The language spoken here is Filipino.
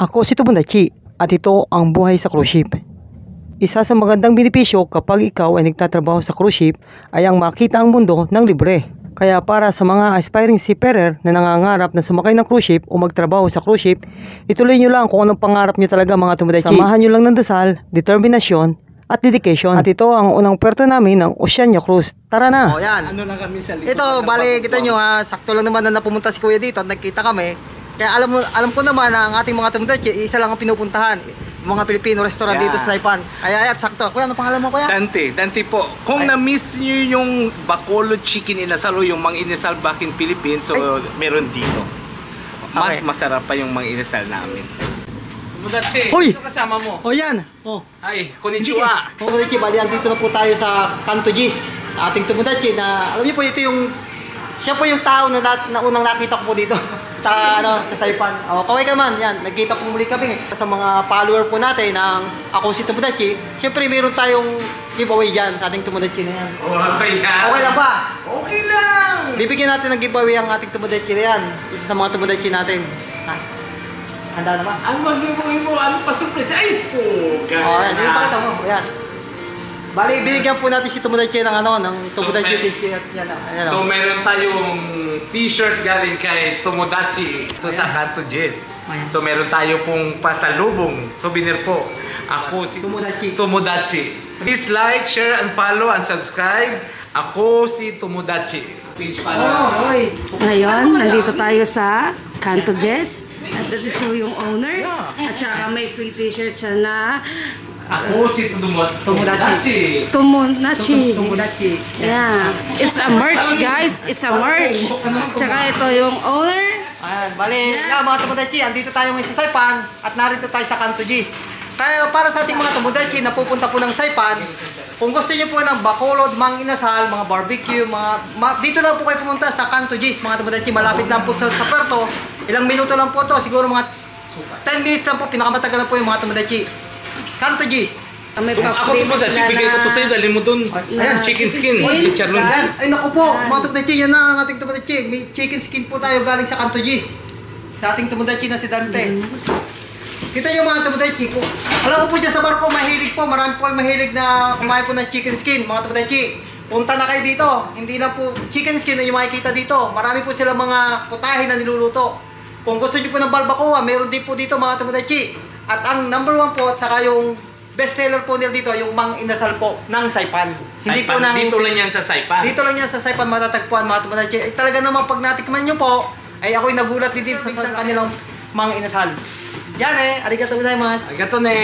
Ako si Tomodachi at ito ang buhay sa cruise ship. Isa sa magandang benepisyo kapag ikaw ay nagtatrabaho sa cruise ship ay ang makita ang mundo ng libre. Kaya para sa mga aspiring seafarer na nangangarap na sumakay ng cruise ship o magtrabaho sa cruise ship, ituloy nyo lang kung anong pangarap nyo talaga mga Tomodachi. Samahan nyo lang ng dasal, determinasyon at dedication. At ito ang unang puerto namin ng Oceania Cruise. Tara na! O yan. Ano lang kami sa likod. Ito, bali kita nyo ha, sakto lang naman na napumunta si Kuya dito at nagkita kami. Kaya alam ko naman na ang ating mga Tomodachi, isa lang ang pinupuntahan. Mga Pilipino restaurant dito sa Saipan. Ay, sakto. Kuya, ano pangalan mo, Kuya? Dante po. Kung na-miss nyo yung Bacolod Chicken Inasal o yung Mang Inasal back in Philippines, so meron dito. Mas masarap pa yung Mang Inasal namin. Tomodachi, Hoy! sino kasama mo? O yan. O. Ay, konnichiwa. Tomodachi, bali, andito na po tayo sa Kanto Gis. Ating Tomodachi na, alam niyo po, ito yung, siya po yung tao na unang nakita ko po dito sa Saipan. O, kaway ka naman, yan. Nagkita po muli kami sa mga follower po natin ng Ako si Tomodachi. Siyempre, meron tayong giveaway dyan sa ating Tomodachi na yan. Okay yan. Okay lang ba? Okay lang. Bibigyan natin ng giveaway ang ating Tomodachi na yan. Isa sa mga Tomodachi natin. Ha? Handa na ba? Ano mag-giveaway mo? Ano pa surprise? Ay, po. Yan. Yung pakita mo. Yan. Bali, binigyan po natin si Tomodachi ng ng Tomodachi t-shirt. Yan. Ayan. So meron tayong t-shirt galing kay Tomodachi ito sa Kanto Gis. So meron tayo pong pasalubong, souvenir po. Ako si Tomodachi. Please like, share, and follow, and subscribe. Ako si Tomodachi. Page pala. Oy. Ngayon, nandito tayo sa Kanto Gis. At ito yung owner. At saka may free t-shirt siya na Ako si Tomodachi. Tomodachi. Yeah. It's a merch, guys. It's a merch. Tsaka ito yung owner. Ayan, bali, mga Tomodachi, andito tayo ngayon sa Saipan at narito tayo sa Kanto Gis. Kaya para sa ating mga Tomodachi na pupunta po ng Saipan, kung gusto niyo po ng Bacolod, Mang Inasal, mga barbecue, dito lang po kayo pumunta sa Kanto Gis, mga Tomodachi. Malapit lang po sa puerto. Ilang minuto lang po to, siguro mga 10 minutes lang po, pinakamatagal lang po yung mga Tomodachi. Kanto Gis. May Ako Tomodachi, bigay ko to sa'yo, dali mo dun. Chicken skin. Chicharron. Ay naku po, mga Tomodachi, yan na ang ating Tomodachi. May chicken skin po tayo galing sa Kanto Gis. Sa ating Tomodachi na si Dante. Kita yung mga Tomodachi ko. Alam ko po dyan sa barko, mahilig po. Marami po mahilig na kumain po ng chicken skin, mga Tomodachi. Punta na kayo dito. Hindi lang po chicken skin na yung makikita dito. Marami po silang mga putahe na niluluto. Kung gusto niyo po ng barbacoa, meron din po dito mga Tomodachi. At ang number 1 po, at saka yung best seller po nila dito, yung Mang Inasal po ng Saipan. Hindi po ng Dito lang yan sa Saipan. dito lang yan sa Saipan matatagpuan mga Tomodachi. Ay, talaga naman pag natikman nyo po, ay ako'y nagulat din sa kanilang Mang Inasal. Yan arigatou gozaimasu. Arigato ne.